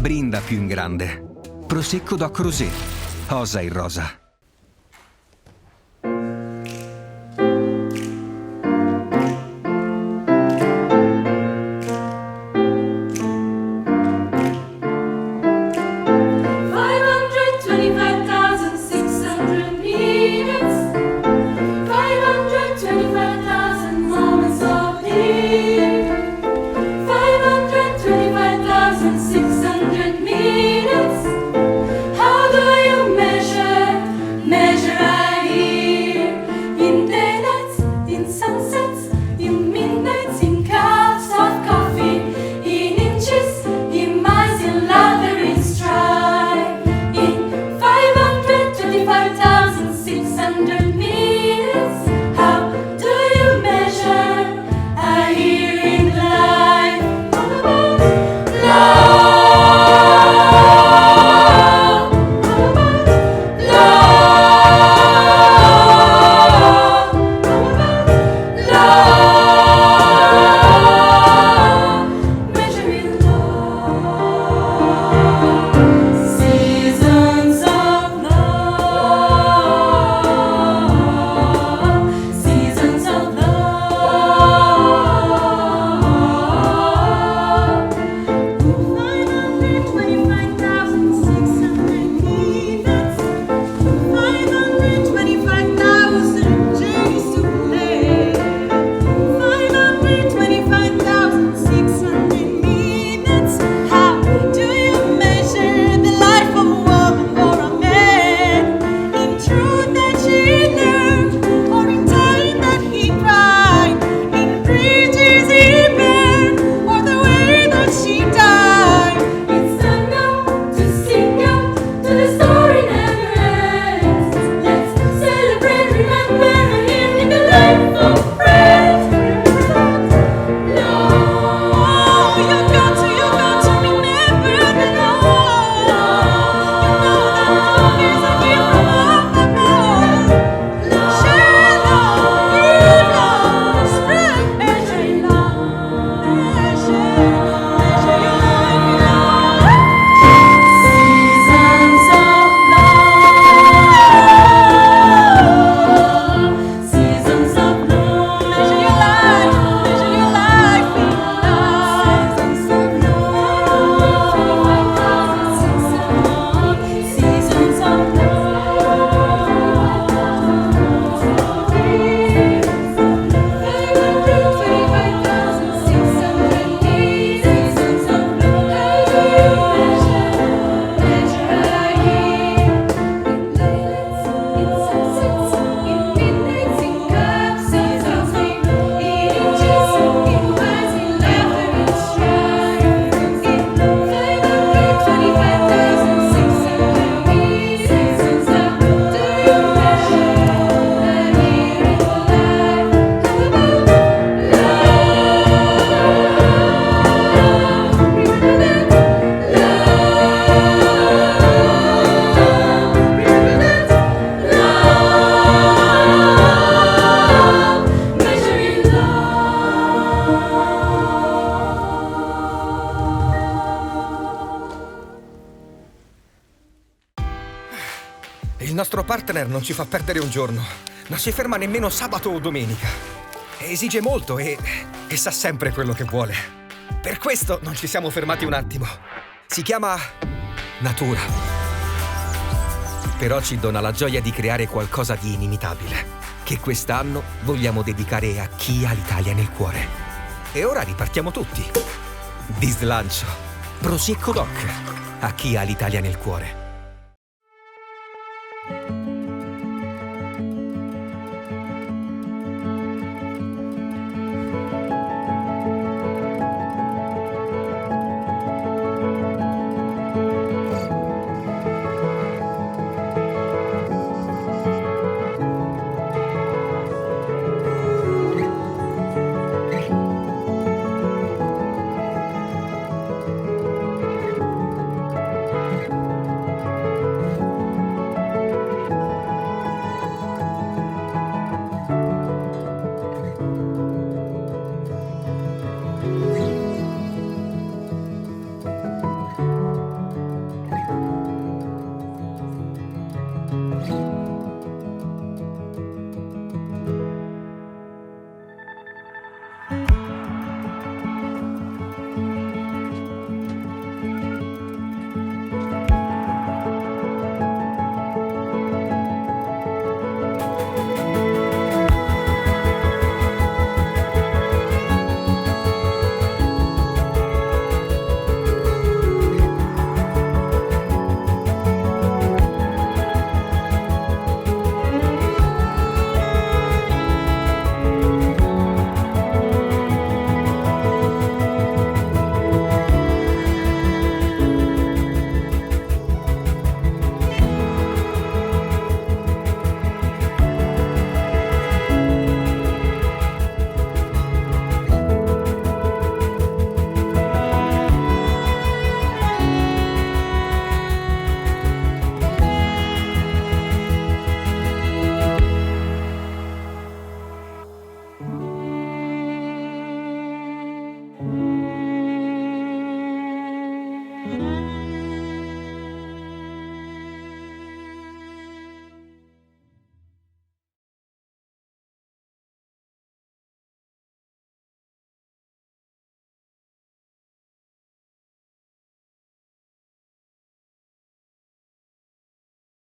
Brinda più in grande. Prosecco Doc Rosé. Osa in rosa. Il nostro partner non ci fa perdere un giorno. Non si ferma nemmeno sabato o domenica. Esige molto e sa sempre quello che vuole. Per questo non ci siamo fermati un attimo. Si chiama natura. Però ci dona la gioia di creare qualcosa di inimitabile, che quest'anno vogliamo dedicare a chi ha l'Italia nel cuore. E ora ripartiamo tutti. Di slancio. Prosecco Doc. A chi ha l'Italia nel cuore.